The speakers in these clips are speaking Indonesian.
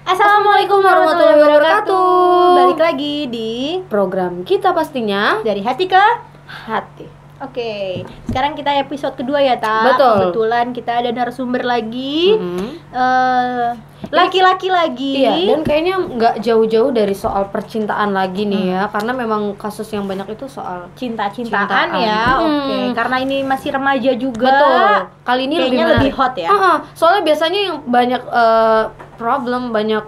Assalamualaikum warahmatullahi wabarakatuh. Balik lagi di Program kita pastinya Dari Hati ke Hati. Oke, sekarang kita episode kedua ya, Ta. Betul. Kebetulan kita ada narasumber lagi, Mhm. laki-laki lagi. Iya, dan kayaknya nggak jauh-jauh dari soal percintaan lagi nih ya, karena memang kasus yang banyak itu soal cinta-cintaan Cintaan. ya. Oke, karena ini masih remaja juga. betul. Kali ini Kayaknya menarik. lebih hot ya. Soalnya biasanya yang banyak problem, banyak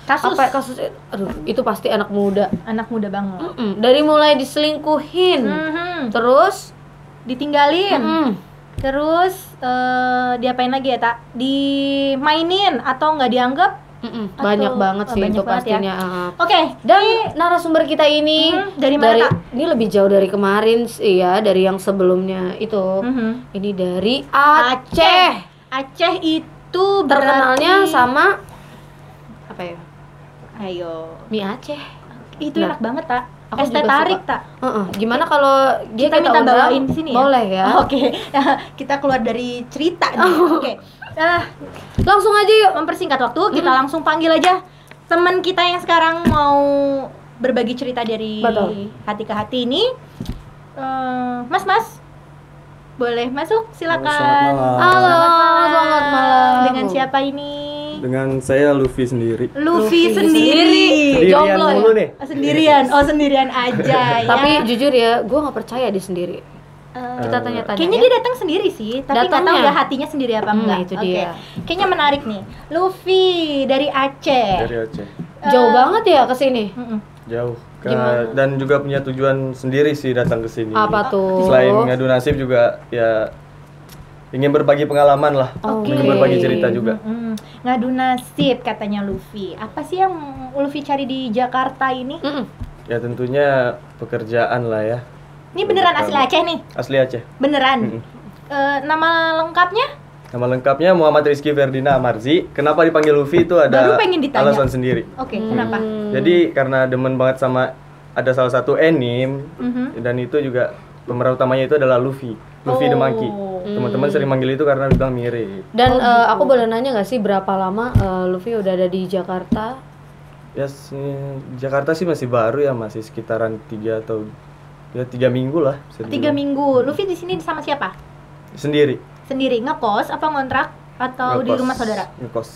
Kasus kasus aduh, itu pasti anak muda. anak muda banget. Dari mulai diselingkuhin, terus Ditinggalin. Terus diapain lagi ya, Tak? Dimainin atau nggak dianggap? banyak banget sih banyak itu banget ya. pastinya. Oke, Dan narasumber kita ini dari mana, Tak? ini lebih jauh dari kemarin sih ya, dari yang sebelumnya itu. Ini dari Aceh. Aceh itu Terkenalnya berarti- sama apa ya? Ayo, Mie Aceh. itu Nah, enak banget, Tak. aku Es teh juga tarik, suka. Tak. Gimana kalau dia Kita minta undang? bawain di sini ya? Boleh ya. Oke. Kita keluar dari cerita nih. Oke. Langsung aja yuk. Mempersingkat waktu, kita langsung panggil aja teman kita yang sekarang mau berbagi cerita dari Betul. hati ke hati ini. Mas, boleh masuk? Silakan. Selamat malam. Halo, selamat malam. Dengan siapa ini? Dengan saya Luffy sendiri. Luffy sendiri. Sendirian Jomblo mulu ya? nih. Sendirian. Oh, sendirian aja ya. Tapi jujur ya, gue nggak percaya dia sendiri. Kita tanya-tanya. Kayaknya ya. dia datang sendiri sih, tapi nggak tahu Datangnya. ya hatinya sendiri apa enggak. Itu Oke. dia. Kayaknya menarik nih. Luffy dari Aceh. Dari Aceh. Jauh banget ya ke sini. Jauh. Gimana? Dan juga punya tujuan sendiri sih datang ke sini. Apa tuh? Selain ngadu nasib juga ya ingin berbagi pengalaman lah. Oke. Ingin berbagi cerita juga. Ngadu nasib katanya Luffy. Apa sih yang Luffy cari di Jakarta ini? Ya tentunya pekerjaan lah ya. Ini beneran asli Aceh nih? Asli Aceh. Beneran? Nama lengkapnya? Nama lengkapnya Muhammad Rizky Ferdinand Amarzi. Kenapa dipanggil Luffy itu ada Baru pengen ditanya. alasan sendiri. Oke, kenapa? Jadi karena demen banget sama ada salah satu anime dan itu juga pemeran utamanya itu adalah Luffy the Monkey. Teman-teman sering manggil itu karena bilang mirip. Dan aku boleh nanya nggak sih berapa lama Luffy udah ada di Jakarta? Ya Jakarta sih masih baru ya, masih sekitaran 3 atau ya 3 minggu lah. bisa 3 dibilang. minggu. Luffy di sini sama siapa? Sendiri. Sendiri, ngekos apa ngontrak atau di Ngekos. rumah saudara? Ngekos.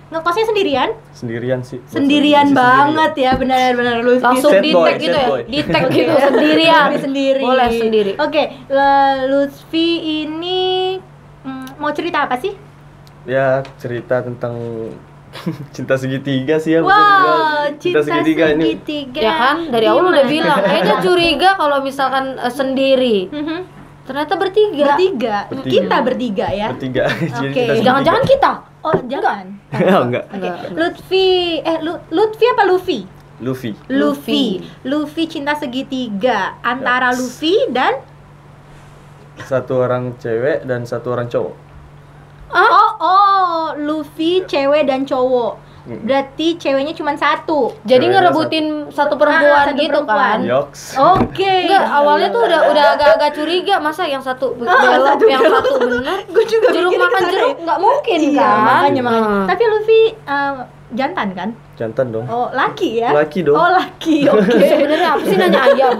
Ngekosnya sendirian? Sendirian sih. Sendirian Masih banget ya, benar-benar Luffy. Langsung Sad di boy, tag gitu sad ya? boy. Di tag gitu sendirian. Luffy sendiri. Boleh sendiri. Oke, Lutfi ini mau cerita apa sih? Ya cerita tentang cinta segitiga sih ya. bisa Wow, dibilang. cinta segitiga. Ya kan, dari awal udah Gimana? bilang. Kayaknya curiga kalau misalkan sendiri. Ternyata bertiga. Bertiga. Bertiga. Kita bertiga ya. Bertiga. Jadi Oke. cinta segitiga. Jangan-jangan kita. Oh, jangan. Oh, enggak. Oke. Lutfi apa Luffy? Luffy. Luffy cinta segitiga antara Luffy dan Satu orang cewek dan satu orang cowok. Luffy cewek dan cowok. Berarti ceweknya cuma satu. Jadi Ceweknya ngerebutin satu perempuan satu gitu perempuan. kan. Yoks. Oke. Enggak, awalnya tuh udah agak-agak curiga, masa yang satu belok, satu yang belok. satu bener. Gue juga Jeruk mikirnya makan kesana jeruk ya. nggak mungkin Iya, kan. makanya. Tapi Luffy jantan kan? Jantan dong. Oh, laki ya? Laki dong. Oh, laki. Oke. Sebenarnya apa sih nanya ayam?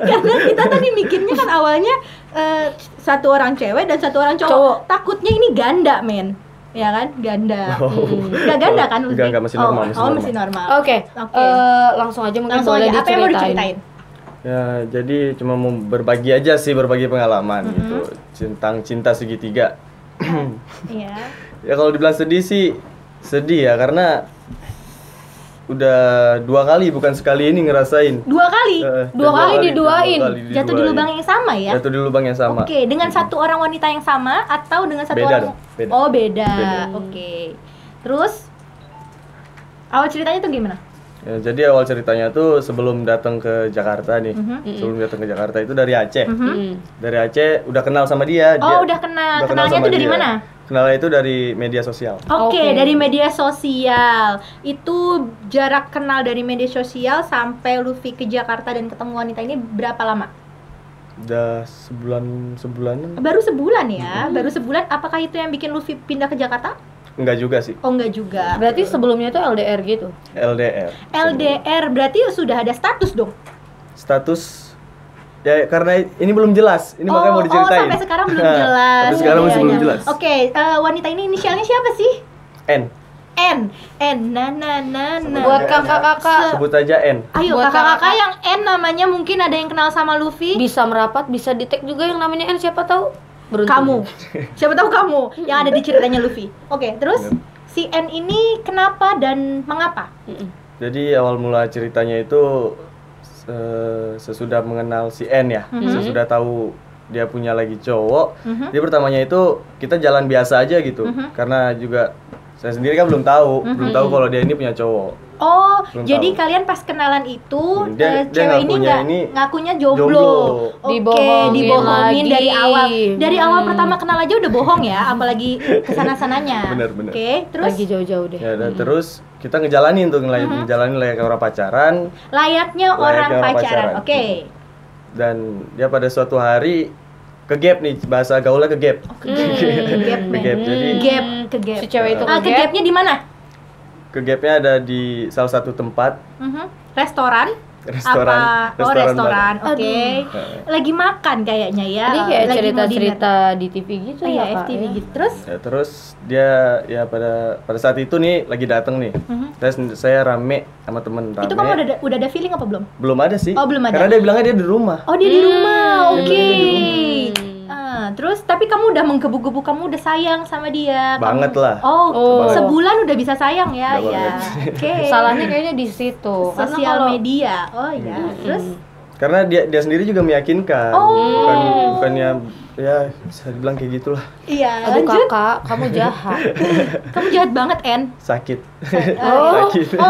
Karena kita tadi mikirnya kan awalnya satu orang cewek dan satu orang cowok. Cowok. Takutnya ini ganda, men. Ya kan? Ganda. Nggak ganda kan Luffy? Enggak, masih normal, masih normal. masih normal. Oke. Oke. Langsung aja mungkin Langsung boleh aja, apa yang mau diceritain. diceritain? Ya, jadi cuma mau berbagi aja sih, berbagi pengalaman gitu. Tentang cinta segitiga. Iya. Ya kalau dibilang sedih sih sedih ya, karena udah 2 kali bukan sekali ini ngerasain. 2 kali? Dua kali diduain. Jatuh di lubang yang sama ya? Jatuh di lubang yang sama. Oke, dengan satu orang wanita yang sama atau dengan satu Beda orang? dong, beda. Oh, beda. Beda. Oke. Terus awal ceritanya tuh gimana? Ya, jadi awal ceritanya tuh sebelum datang ke Jakarta nih. Sebelum datang ke Jakarta itu dari Aceh. Dari Aceh udah kenal sama dia. Oh, udah kenal. Kenalnya sama tuh dari dia. mana? Kenalnya itu dari media sosial. Oke, Oke. dari media sosial. Itu jarak kenal dari media sosial sampai Luffy ke Jakarta dan ketemu wanita ini berapa lama? Udah sebulanan. Baru sebulan ya. Baru sebulan. Apakah itu yang bikin Luffy pindah ke Jakarta? Enggak juga sih. Oh, enggak juga. Berarti sebelumnya itu LDR gitu. LDR. LDR berarti sudah ada status dong. Status ya karena ini belum jelas. Ini makanya mau diceritain. Oh, sampai sekarang belum jelas. Sampai sekarang masih Iya, belum iya. jelas. Oke, wanita ini inisialnya siapa sih? N. N. Buat kakak-kakak Sebut aja N. Ayo Buat kakak-kakak yang N namanya mungkin ada yang kenal sama Luffy. bisa merapat, bisa di tag juga yang namanya N, siapa tahu beruntung. Kamu. Siapa tahu kamu yang ada di ceritanya Luffy. Oke, terus si N ini kenapa dan mengapa? Jadi awal mula ceritanya itu sesudah mengenal si N ya, sesudah tahu dia punya lagi cowok. Dia pertamanya itu kita jalan biasa aja gitu, karena juga saya sendiri kan belum tahu kalau dia ini punya cowok. Oh, Belum jadi tahu. kalian pas kenalan itu Dia cewek ini ngakunya ngakunya jomblo. jomblo. Oke, Dibohongin dibohongin lagi. dari awal. Dari awal pertama kenal aja udah bohong ya, apalagi kesana-sananya. Bener. Oke, terus Lagi jauh-jauh deh. Ya, dan terus kita ngejalanin tuh ngejalanin layaknya orang pacaran. layaknya orang pacaran. Oke. Dan dia pada suatu hari ke gap nih, bahasa gaulnya ke gap. Gap, Ke gap. Jadi Gap ke gap. Si cewek itu Ke gapnya di mana? ke gapnya ada di salah satu tempat Restoran? restoran. Apa? Oh, restoran. Oke. Aduh. Lagi makan kayaknya ya. Ini kayak Lagi mau cerita-cerita di TV gitu dinner. Oh, ya, iya, Kak, FTV ya. gitu. Terus? Ya, terus dia ya pada saat itu nih lagi datang nih. Terus saya rame sama temen rame. Itu kamu udah ada feeling apa belum? Belum ada sih. Oh, belum ada. Karena dia bilangnya dia di rumah. Oh, dia di rumah. Oke. Dia bilangnya Terus tapi kamu udah menggebu-gebu, kamu udah sayang sama dia. Banget kamu... lah. Oh, Banget. sebulan udah bisa sayang ya. Udah Ya. banget. Oke. Salahnya kayaknya di situ. Karena Sosial kalau media. Oh ya. Terus Karena dia sendiri juga meyakinkan. Oh. Bukannya ya bisa dibilang kayak gitulah. iya, aduh lanjut. kakak, kamu jahat. Kamu jahat banget, En. Sakit. Oh, Sakit.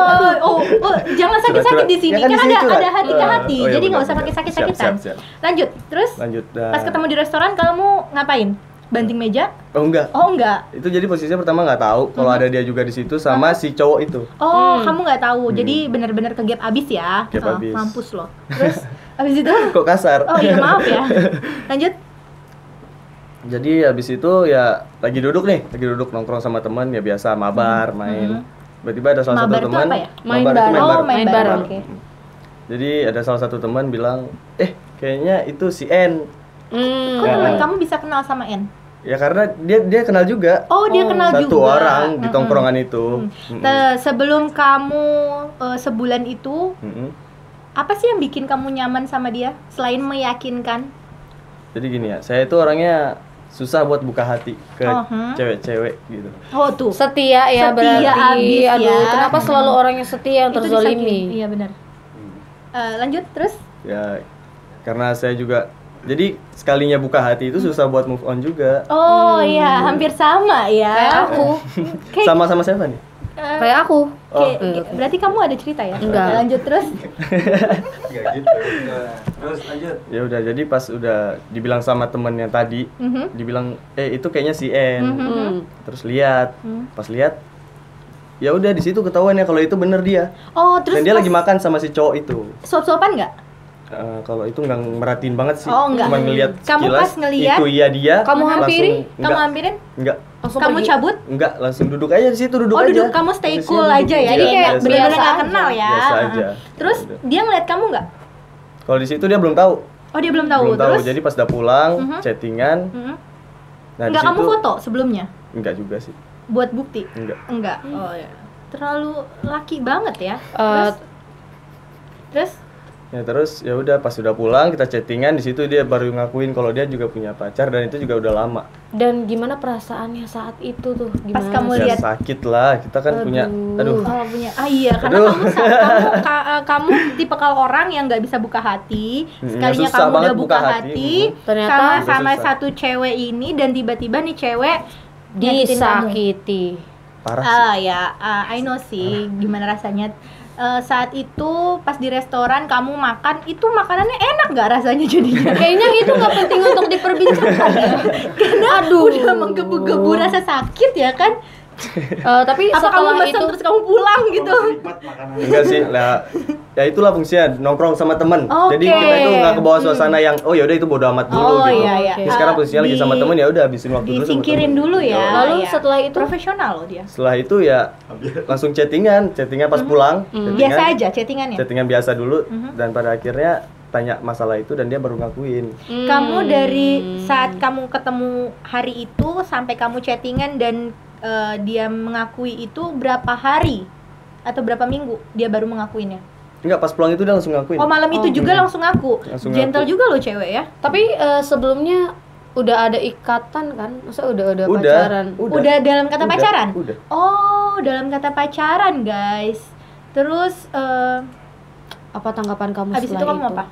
Jangan sakit-sakit di sini. Ya kan Kan di sini ada curhat. hati ke hati. Oh, iya, Jadi nggak benar, usah benar. pakai sakit-sakitan. Siap. Lanjut. Terus Lanjut. pas ketemu di restoran kamu ngapain? Banting meja? Oh enggak. Oh, enggak. Itu jadi posisinya pertama nggak tahu kalau ada dia juga di situ sama si cowok itu. Oh, kamu nggak tahu. Jadi benar-benar ke gap abis ya. Gap abis. Mampus loh. Terus abis itu? Kok kasar? Oh iya, maaf ya. Lanjut. Jadi habis itu ya lagi duduk nongkrong sama teman ya biasa mabar main. Tiba-tiba ada salah Mabar satu itu teman apa ya? Main mabar itu bareng. Oh, main Main bareng. bareng. Oke. Jadi ada salah satu teman bilang, kayaknya itu si N. Kok teman kamu bisa kenal sama En? Ya karena dia kenal juga. Oh, dia kenal Satu juga. orang di tongkrongan itu. Sebelum kamu sebulan itu, Mm-mm. apa sih yang bikin kamu nyaman sama dia selain meyakinkan? Jadi gini ya, saya itu orangnya susah buat buka hati ke cewek-cewek gitu. Oh tuh. Setia ya Setia berarti. abis Aduh, ya. kenapa selalu orang yang setia yang Itu terzolimi? disakiti. Iya benar. Lanjut terus. Ya karena saya juga jadi sekalinya buka hati itu susah buat move on juga. Oh iya, hampir sama ya. Kayak aku. Kayak- Sama-sama siapa nih? Kayak aku. Berarti kamu ada cerita ya? Enggak. Lanjut terus. Enggak gitu. Terus lanjut. Ya udah, jadi pas udah dibilang sama temen yang tadi, dibilang itu kayaknya si N. Terus lihat, pas lihat ya udah di situ ketahuan ya kalau itu bener dia. Oh, terus Dan dia pas lagi makan sama si cowok itu. suap-suapan nggak? Kalau itu nggak merhatiin banget sih. Oh, nggak. Cuman ngeliat Kamu sekilas, pas ngeliat, itu iya dia. kamu langsung hampiri? Kamu enggak, hampirin? enggak, Langsung Kamu pergi. cabut? enggak, langsung duduk aja di situ, duduk Oh, aja. duduk, kamu stay Posisinya cool duduk. aja ya? Iya, Jadi kayak biasa. benar-benar biasa nggak aja. kenal ya? Biasa aja. Terus Udah. dia ngeliat kamu nggak? Kalau di situ dia belum tahu. Oh, dia belum tahu. Belum tahu. Terus? Jadi pas udah pulang, chattingan. Nah, di Nggak kamu situ- foto sebelumnya? Enggak juga sih. Buat bukti? Enggak. Enggak. Oh ya. Terlalu laki banget ya. Eh, Terus? Ya terus ya udah pas udah pulang kita chattingan, di situ dia baru ngakuin kalau dia juga punya pacar dan itu juga udah lama. Dan gimana perasaannya saat itu tuh? Gimana? Pas kamu Ya lihat. sakit lah, kita kan punya aduh. Oh, punya. Ah iya, karena Aduh. kamu tipe orang yang nggak bisa buka hati. Sekalinya susah kamu banget udah buka buka hati, hati. Ternyata sama susah. satu cewek ini dan tiba-tiba nih cewek nyakitin kamu. disakiti. Parah sih. I know sih gimana rasanya. Saat itu pas di restoran kamu makan, itu makanannya enak nggak rasanya jadinya? Kayaknya itu nggak penting untuk diperbincangkan ya. Karena Aduh. udah menggebu-gebu rasa sakit ya kan? Tapi Apa kamu setelah pesan itu terus kamu pulang gitu? Enggak sih, lah ya itulah fungsinya nongkrong sama temen. Oke. Jadi kita itu nggak ke bawah suasana yang oh ya udah itu bodo amat dulu gitu. Iya, iya. Jadi sekarang fungsinya lagi sama temen ya udah habisin waktu dulu sama Disingkirin temen. dulu ya. Lalu Iya. setelah itu profesional loh dia. Setelah itu ya langsung chattingan pas pulang. Biasa aja chattingannya. Chattingan biasa dulu dan pada akhirnya tanya masalah itu dan dia baru ngakuin. Kamu dari saat kamu ketemu hari itu sampai kamu chattingan dan dia mengakui itu berapa hari atau berapa minggu dia baru mengakuinya? Enggak, pas pulang itu dia langsung ngakuin. Oh, malam itu juga langsung ngaku. Langsung Gentle ngaku. juga loh cewek ya. tapi sebelumnya udah ada ikatan kan? Masa udah pacaran? Udah dalam kata Udah, pacaran? udah. Oh, dalam kata pacaran, guys. Terus Apa tanggapan kamu habis itu setelah kamu apa?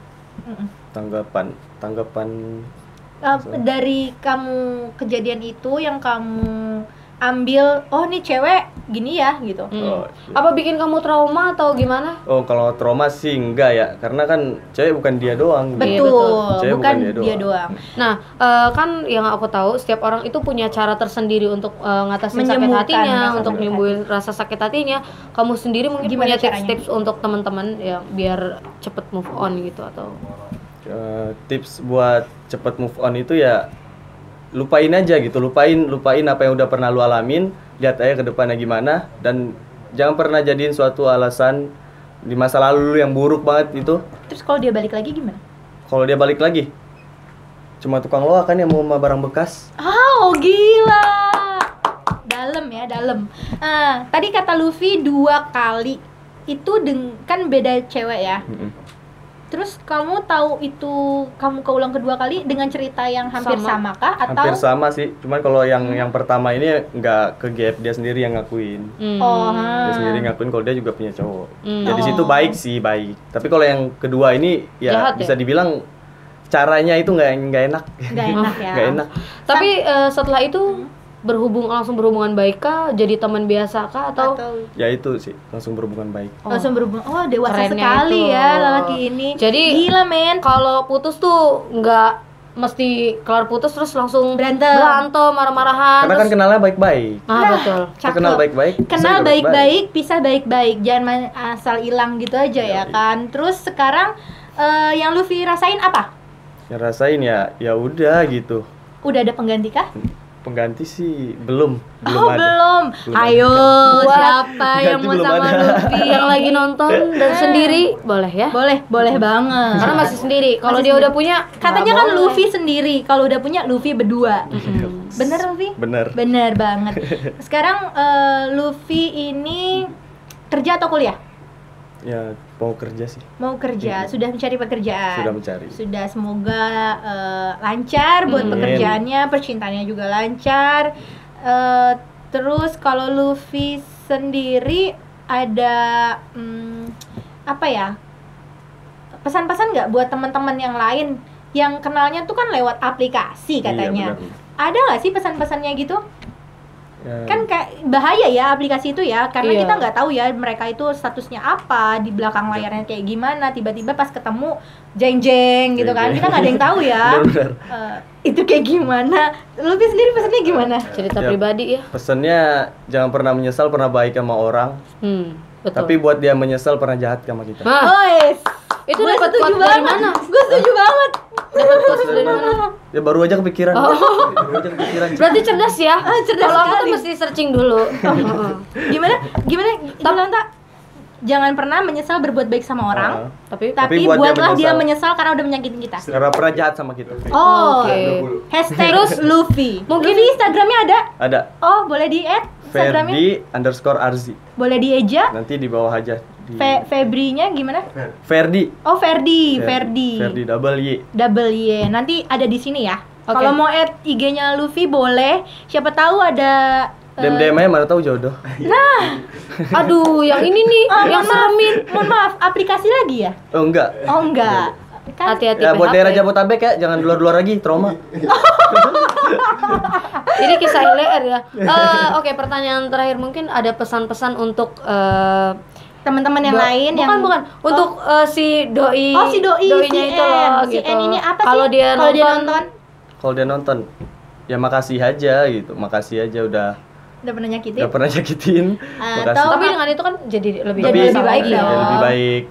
Tanggapan Dari kamu kejadian itu yang kamu ambil, oh nih cewek gini ya gitu. oh, Apa bikin kamu trauma atau gimana? oh, kalau trauma sih enggak ya, karena kan cewek bukan dia doang. Iya, Betul, betul. Cewek bukan bukan dia dia doang. Nah, kan yang aku tahu setiap orang itu punya cara tersendiri untuk ngatasin sakit Menyembuhkan hatinya, rasa untuk sakit nyembuhin rasa sakit hatinya. Kamu sendiri mungkin Gimana punya caranya? tips-tips untuk teman-teman ya biar cepet move on gitu atau Tips buat cepet move on itu ya lupain aja gitu, lupain apa yang udah pernah lu alamin, lihat aja ke depannya gimana, dan jangan pernah jadiin suatu alasan di masa lalu lu yang buruk banget itu. Terus kalau dia balik lagi gimana? Kalau dia balik lagi cuma tukang loak kan yang mau sama barang bekas. Oh gila, dalam ya dalam. Tadi kata Luffy 2 kali itu kan beda cewek ya. Terus kamu tahu itu kamu keulang kedua kali dengan cerita yang hampir sama kah atau? Hampir sama sih, cuman kalau yang pertama ini nggak ke gap, dia sendiri yang ngakuin. Oh, Dia sendiri ngakuin kalau dia juga punya cowok. Ya di situ baik sih, baik. Tapi kalau yang kedua ini ya Jahat bisa ya? dibilang caranya itu nggak enak. nggak enak ya. Nggak enak. Tapi setelah itu langsung berhubungan baik kah? Jadi teman biasa kah atau Ya itu sih, langsung berhubungan baik. langsung berhubungan. Oh dewasa Kerennya sekali itu. ya lelaki ini. Jadi gila men. kalau putus tuh nggak mesti kelar putus terus langsung Berantem, marah-marahan. Karena kan kenalnya baik-baik. Betul. Kita cakep. kenal baik-baik. Kenal bisa baik-baik, pisah baik-baik, jangan asal hilang gitu aja ya kan. Terus sekarang yang Luffy rasain apa? Ya rasain ya udah gitu. Udah ada pengganti kah? Pengganti sih belum ada. Belum. Ayo, Buat siapa yang mau belum sama ada. Luffy? Yang lagi nonton dan sendiri boleh ya? Boleh banget. Karena masih sendiri. Kalau dia udah punya, Katanya nggak kan boleh. Luffy sendiri, kalau udah punya Luffy berdua. Bener Luffy? Bener. Bener banget. Sekarang Luffy ini kerja atau kuliah? Ya mau kerja sih. Mau kerja, sudah mencari pekerjaan. Sudah mencari. Sudah, semoga lancar buat Amin. pekerjaannya, percintaannya juga lancar. Terus kalau Luffy sendiri ada apa ya? Pesan-pesan nggak buat teman-teman yang lain yang kenalnya tuh kan lewat aplikasi katanya. Iya, benar. Ada nggak sih pesan-pesannya gitu? Ya, Kan kayak bahaya ya aplikasi itu ya, karena Iya. kita nggak tahu ya mereka itu statusnya apa, di belakang layarnya kayak gimana, tiba-tiba pas ketemu jeng-jeng gitu kan, Jeng-jeng. kita nggak ada yang tahu ya. Benar-benar. Itu kayak gimana? Luffy sendiri pesannya gimana? cerita Ya. pribadi ya. Pesannya jangan pernah menyesal pernah baik sama orang, Betul. tapi buat dia menyesal pernah jahat sama kita. Ois, Itu gue dapat setuju quote dari banget. mana? Gue setuju banget. Dapat quotes dari mana? Ya baru aja kepikiran. Baru aja kepikiran. Berarti cerdas ya? cerdas Kalau aku tuh sekali. mesti searching dulu. Gimana? Lanta? Jangan pernah menyesal berbuat baik sama orang, Tapi tapi buat dia buatlah dia menyesal. menyesal karena udah menyakitin kita. Karena pernah jahat sama kita. Oh, Oke. hashtag Luffy. Mungkin- Luffy Instagramnya ada? Ada Oh, boleh di add Instagramnya? Ferdi_Arzi. Boleh dieja? Nanti di bawah aja. Di Febrinya gimana? Ferdi. Oh, Ferdi. Ferdi. Ferdi double Y. Double Y. Nanti ada di sini ya. Oke. Kalau mau add IG-nya Luffy boleh. Siapa tahu ada DM aja mana tahu jodoh. aduh, yang ini nih, yang seremin. mohon maaf, aplikasi lagi ya? Oh enggak. Oh, enggak. Kan Hati-hati Ya buat PHP. daerah Jabotabek ya, jangan luar-luar lagi, trauma. Ini kisah LDR ya. Oke, pertanyaan terakhir mungkin ada pesan-pesan untuk teman-teman yang lain yang bukan untuk si doi. Oh, si doi, doinya si itu N. loh Si gitu. N ini apa sih? Kalau dia Kalau nonton, Kalau dia nonton, ya makasih aja gitu. Makasih aja udah pernah nyakitin. pernah nyakitin. Atau Makasih. tapi dengan itu kan jadi lebih Jadi lebih baik lagi dong. Ya, lebih baik.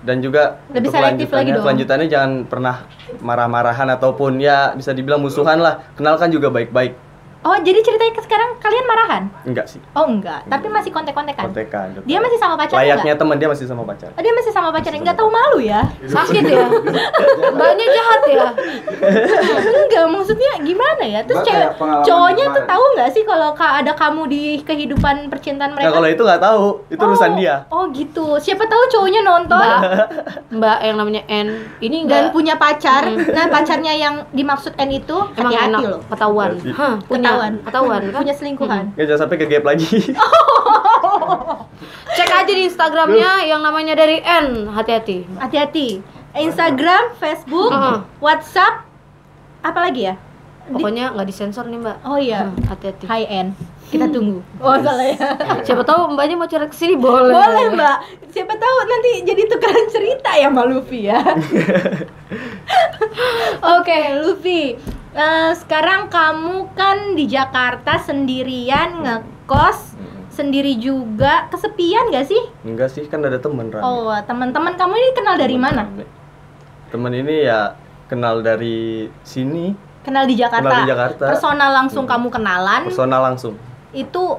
Dan juga Lebih untuk selektif lagi dong. kelanjutannya jangan pernah marah-marahan ataupun ya bisa dibilang musuhan lah. Kenalkan juga baik-baik. Oh, jadi ceritanya sekarang kalian marahan? Enggak sih. Oh, enggak. Tapi masih kontek-kontekan. Kontekan. Dia masih sama pacarnya layaknya enggak? teman, dia masih sama pacar. Oh, dia masih sama pacarnya. Enggak tahu malu ya? Sakit ya. Mbaknya jahat ya. Enggak, maksudnya gimana ya? Terus Mbak kayak pengalaman cowoknya tuh kemarin. tahu nggak sih kalau ada kamu di kehidupan percintaan Nah, mereka? kalau itu nggak tahu, itu urusan dia. Oh gitu. Siapa tahu cowoknya nonton Mbak yang namanya N ini dan enggak punya pacar. Nah, pacarnya yang dimaksud N itu emang hati-hati enak loh. ketahuan. Hah, punya ketahuan kan? Punya selingkuhan. Nggak, jangan sampai ke gap lagi. Cek aja di Instagramnya yang namanya dari N, hati-hati. Hati-hati. Instagram, Facebook, WhatsApp, apa lagi ya? Pokoknya nggak disensor nih Mbak. Oh iya. Hati-hati. High end. Kita tunggu. Oh, salah ya. Siapa tahu Mbaknya mau curhat kesini boleh. Boleh, Mbak. Siapa tahu nanti jadi tukeran cerita ya sama Luffy ya. Oke, Luffy. Sekarang kamu kan di Jakarta sendirian ngekos, sendiri juga, kesepian gak sih? Enggak sih, kan ada temen Rame. Oh, teman-teman kamu ini kenal dari mana? Temen ini ya kenal dari sini, Kenal di Jakarta. Kenal di Jakarta. Personal langsung kamu kenalan. personal langsung. Itu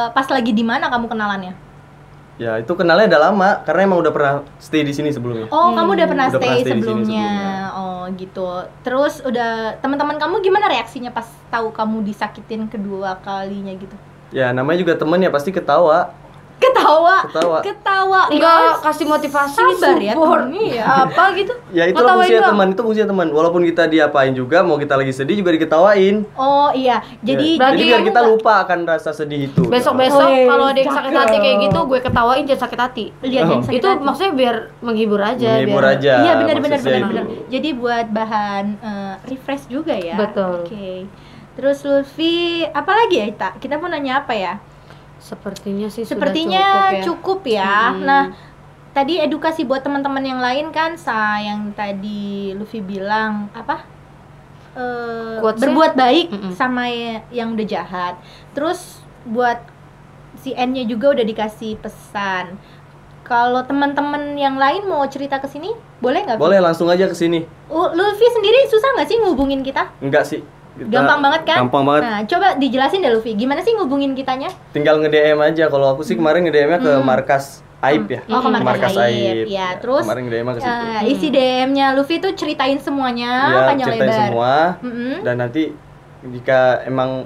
pas lagi di mana kamu kenalannya? Ya itu kenalnya udah lama, karena emang udah pernah stay di sini sebelumnya. Oh, kamu udah pernah Udah stay pernah stay di sini sebelumnya. sebelumnya. Oh, gitu. Terus udah teman-teman kamu gimana reaksinya pas tahu kamu disakitin kedua kalinya gitu? Ya namanya juga temen ya pasti ketawa. Ketawa. Enggak guys. kasih motivasi, Sabar ya, support. temennya ya. Apa gitu? Ya itu Ngetawain fungsinya doang. teman, itu fungsinya teman. Walaupun kita diapain juga, mau kita lagi sedih juga diketawain. Oh iya, jadi Jadi biar kamu kita nggak- lupa akan rasa sedih itu. Besok-besok Wih, kalau ada yang sakit hati cakep. kayak gitu, gue ketawain jangan sakit hati. lihat yang sakit Itu hati. maksudnya biar menghibur aja. Menghibur biar... aja. Iya, benar-benar maksudnya benar. itu. Jadi buat bahan refresh juga ya. Betul. Oke. Terus Lutfi, apa lagi ya, Ita? Kita mau nanya apa ya? Sepertinya sih Sepertinya sudah cukup ya. Hmm. Nah, tadi edukasi buat teman-teman yang lain kan, yang tadi Luffy bilang apa? Quotes-nya? Berbuat baik Mm-mm. sama yang udah jahat. Terus buat si N-nya juga udah dikasih pesan. Kalau teman-teman yang lain mau cerita ke sini, boleh nggak? Boleh langsung aja ke sini. Luffy sendiri susah nggak sih ngubungin kita? Enggak sih. Gampang banget kan? Gampang banget. Nah, coba dijelasin deh Luffy, gimana sih ngubungin kitanya? Tinggal nge-DM aja. Kalau aku sih kemarin nge-DM-nya ke markas Aib ya. Oh, ke markas Aib. Ya, terus kemarin nge-DM-nya ke situ. isi DM-nya Luffy tuh ceritain semuanya Iya, panjang ceritain lebar. semua. Mm-mm. Dan nanti jika emang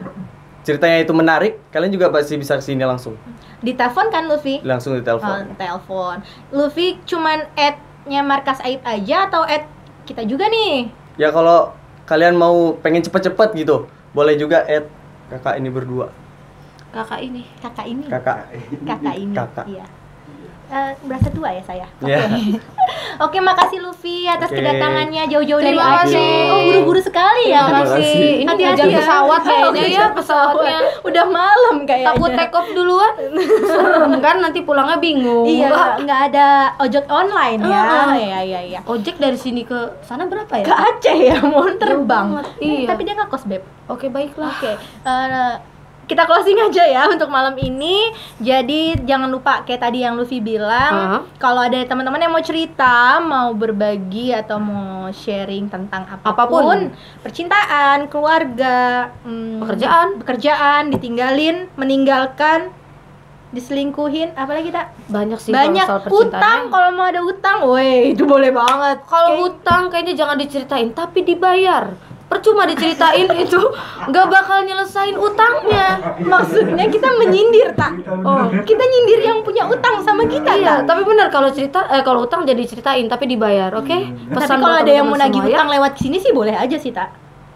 ceritanya itu menarik, kalian juga pasti bisa kesini langsung. Ditelepon kan Luffy? Langsung di telepon. Telepon. Luffy cuman add-nya markas Aib aja atau add kita juga nih? Ya kalau kalian mau pengen cepet-cepet gitu, boleh juga add kakak ini berdua. kakak ini. Kakak ini. Kakak. Kakak ini. Kakak. Iya. Berasa tua ya saya. Oke. Iya. Oke, makasih Luffy atas Oke. kedatangannya jauh-jauh dari Terima Aceh. kasih. Oh, buru-buru sekali ya. Terima kasih. Ini Hati-hati ngejar ya. pesawat kayaknya ya, Ngejar pesawatnya. Udah malam kayaknya. Takut take off duluan. Serem kan nanti pulangnya bingung. Iya, nggak ada ojek online ya. Iya. Ojek dari sini ke sana berapa ya? Ke Aceh ya, mau terbang. banget, iya. Tapi dia nggak kos, Beb. Oke, baiklah. Oke, kita closing aja ya untuk malam ini. Jadi jangan lupa kayak tadi yang Luffy bilang, kalau ada teman-teman yang mau cerita, mau berbagi atau mau sharing tentang apapun, percintaan, keluarga, pekerjaan, ditinggalin, meninggalkan, diselingkuhin, apalagi kita Banyak sih banyak kalau soal percintaan. utang. Kalau mau ada utang, woi itu boleh banget. Kalau hutang kayaknya jangan diceritain, tapi dibayar. Percuma diceritain itu nggak bakal nyelesain utangnya. Maksudnya kita menyindir tak? Oh, kita nyindir yang punya utang sama kita. Iya, tak? tapi benar kalau kalau utang jadi ceritain tapi dibayar, oke? Tapi kalau ada yang mau nagih utang lewat sini sih boleh aja sih tak?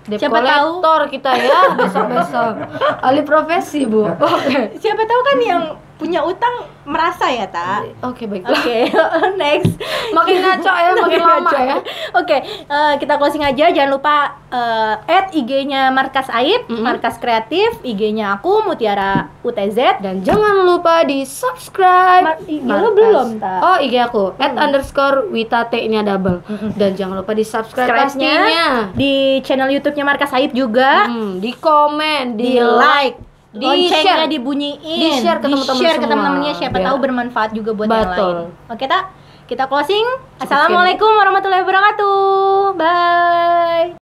Siapa tahu kita ya besok-besok. Alih profesi, Bu. Oke. Siapa tahu kan yang punya utang merasa ya tak? Oke, baiklah. Oke, next. Makin ngaco ya, makin lama ya. Oke, kita closing aja. Jangan lupa add IG-nya Markas Aib, Markas Kreatif, IG-nya aku Mutiara UTZ. Dan jangan lupa di subscribe. IG lo belum, tak? Oh, IG aku @_Wita T-nya double. Dan jangan lupa di subscribe pastinya. Di channel YouTube-nya Markas Aib juga. Di komen, Di like, loncengnya share. dibunyiin, Di-share ke teman-teman di-share ke semua. teman-temannya, siapa Biar- tahu bermanfaat juga buat yang Betul. lain. Oke tak? Kita closing. Assalamualaikum warahmatullahi wabarakatuh. Bye.